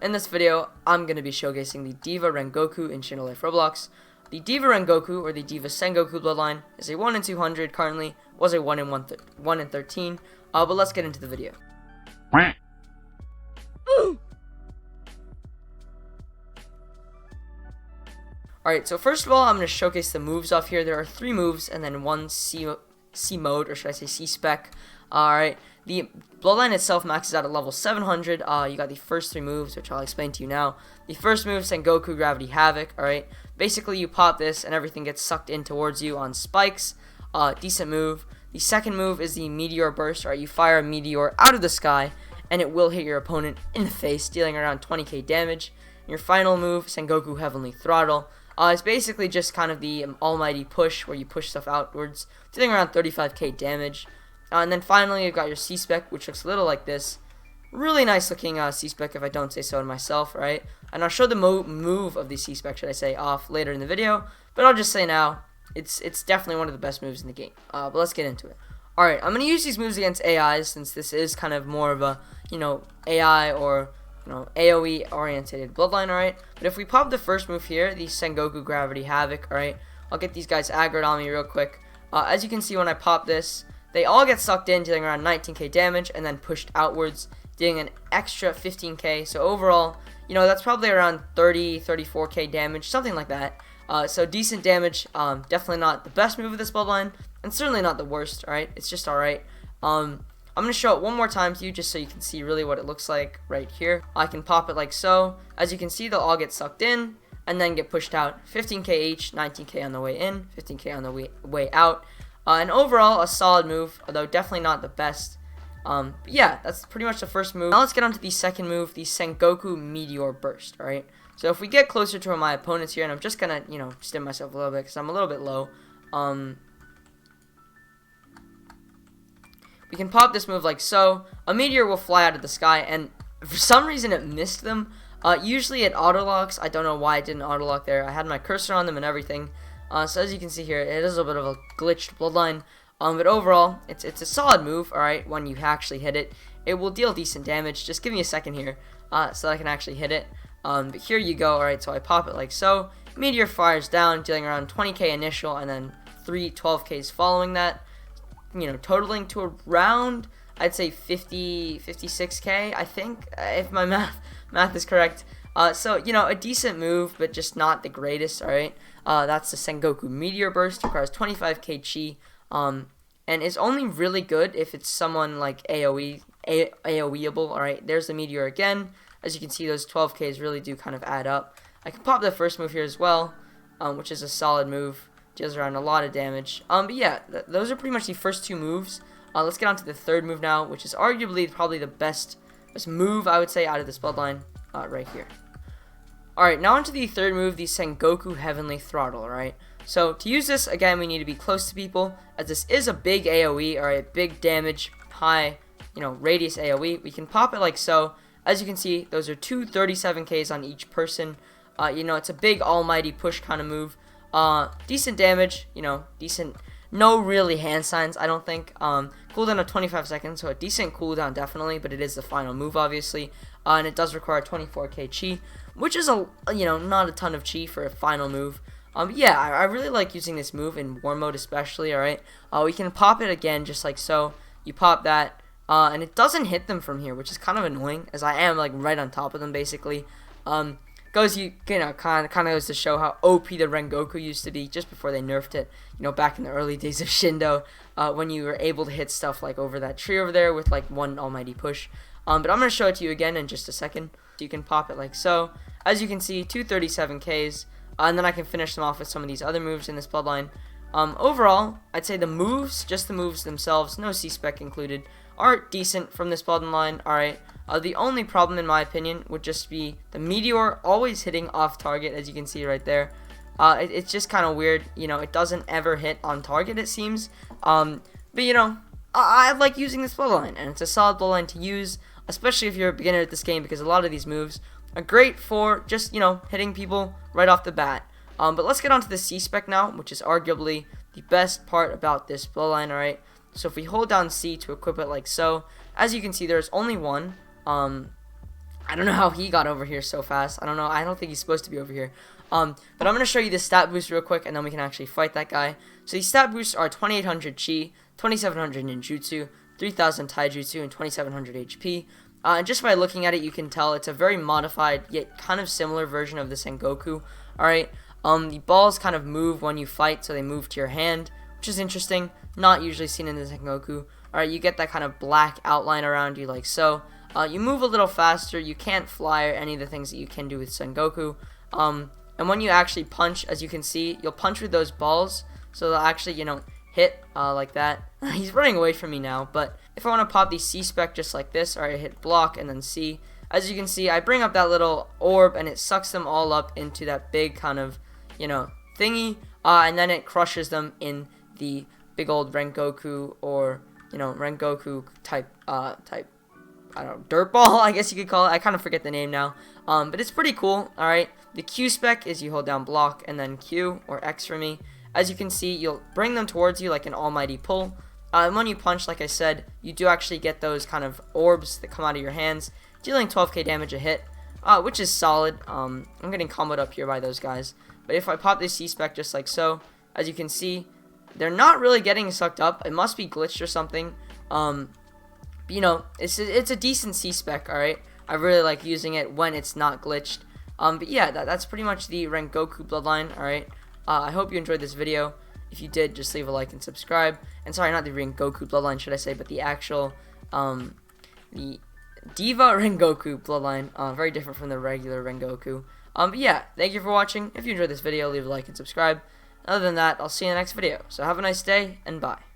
in this video, I'm going to be showcasing the DEVA RENGOKU in SHINDO Life Roblox. The DEVA RENGOKU, or the DEVA SENGOKU bloodline, is a 1 in 200 currently, was a 1 in 13, but let's get into the video. Alright, so first of all, I'm going to showcase the moves off here. There are 3 moves, and then 1 C mode, or should I say C spec. Alright, the bloodline itself maxes out at level 700. You got the first 3 moves, which I'll explain to you now. The first move, SENGOKU Gravity Havoc. Alright, basically you pop this and everything gets sucked in towards you on spikes. Decent move. The second move is the Meteor Burst. Alright, you fire a meteor out of the sky and it will hit your opponent in the face, dealing around 20k damage. And your final move, SENGOKU Heavenly Throttle. It's basically just kind of the almighty push where you push stuff outwards, dealing around 35k damage. And then finally, you've got your C-Spec, which looks a little like this. Really nice looking C-Spec, if I don't say so myself, right? And I'll show the move of the C-Spec, should I say, off later in the video. But I'll just say now, it's definitely one of the best moves in the game. But let's get into it. Alright, I'm going to use these moves against AIs, since this is kind of more of a, AI or, AoE oriented bloodline, alright? But if we pop the first move here, the SENGOKU Gravity Havoc, alright? I'll get these guys aggroed on me real quick. As you can see when I pop this, they all get sucked in, dealing around 19k damage, and then pushed outwards, dealing an extra 15k. So overall, that's probably around 34k damage, something like that. So decent damage, definitely not the best move of this bloodline, and certainly not the worst, alright? It's just alright. I'm going to show it one more time to you, just so you can see really what it looks like right here. I can pop it like so. As you can see, they'll all get sucked in, and then get pushed out. 15k each, 19k on the way in, 15k on the way out. And overall, a solid move, although definitely not the best. But yeah, that's pretty much the first move. Now let's get on to the second move, the SENGOKU Meteor Burst, alright? So if we get closer to my opponents here, and I'm just gonna, stim myself a little bit, because I'm a little bit low. We can pop this move like so. A meteor will fly out of the sky, and for some reason it missed them. Usually it auto-locks. I don't know why it didn't auto-lock there. I had my cursor on them and everything. So as you can see here, it is a bit of a glitched bloodline, but overall, it's a solid move, alright, when you actually hit it. It will deal decent damage. Just give me a second here, so that I can actually hit it. But here you go, alright, so I pop it like so. Meteor fires down, dealing around 20k initial, and then 3 12ks following that, totaling to around, I'd say 56k, I think, if my math is correct. So, a decent move, but just not the greatest, alright? That's the SENGOKU Meteor Burst, requires 25k chi, and is only really good if it's someone like AoEable, alright? There's the Meteor again. As you can see, those 12ks really do kind of add up. I can pop the first move here as well, which is a solid move. Deals around a lot of damage. But yeah, those are pretty much the first 2 moves. Let's get on to the third move now, which is arguably probably the best move, I would say, out of this bloodline, right here. Alright, now onto the third move, the SENGOKU Heavenly Throttle, alright? So, to use this, again, we need to be close to people, as this is a big AoE, alright, big damage, high, radius AoE. We can pop it like so. As you can see, those are 2 37ks on each person. It's a big almighty push kind of move. Decent damage, decent, no really hand signs, I don't think. Cooldown of 25 seconds, so a decent cooldown definitely, but it is the final move, obviously. And it does require 24k chi, which is not a ton of chi for a final move. But yeah, I really like using this move in war mode especially, alright? We can pop it again just like so. You pop that, and it doesn't hit them from here, which is kind of annoying, as I am like right on top of them basically. Kind of goes to show how OP the Rengoku used to be just before they nerfed it, back in the early days of Shindo, when you were able to hit stuff like over that tree over there with like one almighty push. But I'm going to show it to you again in just a second. So you can pop it like so. As you can see, 2 37ks, and then I can finish them off with some of these other moves in this bloodline. Overall, I'd say the moves, just the moves themselves, no C-Spec included, are decent from this bloodline, alright? The only problem, in my opinion, would just be the Meteor always hitting off target, as you can see right there. It's just kind of weird, it doesn't ever hit on target, it seems. But, I like using this bloodline, and it's a solid bloodline to use, especially if you're a beginner at this game, because a lot of these moves are great for just, hitting people right off the bat. But let's get on to the C-Spec now, which is arguably the best part about this bloodline, alright? So if we hold down C to equip it like so, as you can see, there's only one. I don't know how he got over here so fast. I don't know. I don't think he's supposed to be over here. But I'm going to show you the stat boost real quick, and then we can actually fight that guy. So these stat boosts are 2800 Chi, 2700 Ninjutsu, 3000 Taijutsu, and 2700 HP. And just by looking at it, you can tell it's a very modified, yet kind of similar version of the Sengoku. Alright, the balls kind of move when you fight, so they move to your hand, which is interesting. Not usually seen in the Sengoku. Alright, you get that kind of black outline around you like so. You move a little faster, you can't fly or any of the things that you can do with Sengoku. And when you actually punch, as you can see, you'll punch with those balls, so they'll actually, you know, hit like that. He's running away from me now, but if I want to pop the C-Spec just like this, alright, I hit block and then C. As you can see, I bring up that little orb and it sucks them all up into that big kind of, you know, thingy, and then it crushes them in the big old Rengoku, or, you know, Rengoku type, I don't know, dirt ball, I guess you could call it. I kind of forget the name now. But it's pretty cool, alright. The Q spec is you hold down block and then Q, or X for me. As you can see, you'll bring them towards you like an almighty pull. And when you punch, like I said, you do actually get those kind of orbs that come out of your hands, dealing 12k damage a hit, which is solid. I'm getting comboed up here by those guys. But if I pop this C-Spec just like so, as you can see, they're not really getting sucked up. It must be glitched or something. You know, it's a decent C-Spec, alright? I really like using it when it's not glitched. But yeah, that's pretty much the Rengoku bloodline, alright? I hope you enjoyed this video. If you did, just leave a like and subscribe. And sorry, not the Rengoku bloodline, should I say, but the actual, the DEVA Rengoku bloodline. Very different from the regular Rengoku. But yeah, thank you for watching. If you enjoyed this video, leave a like and subscribe. Other than that, I'll see you in the next video. So have a nice day, and bye.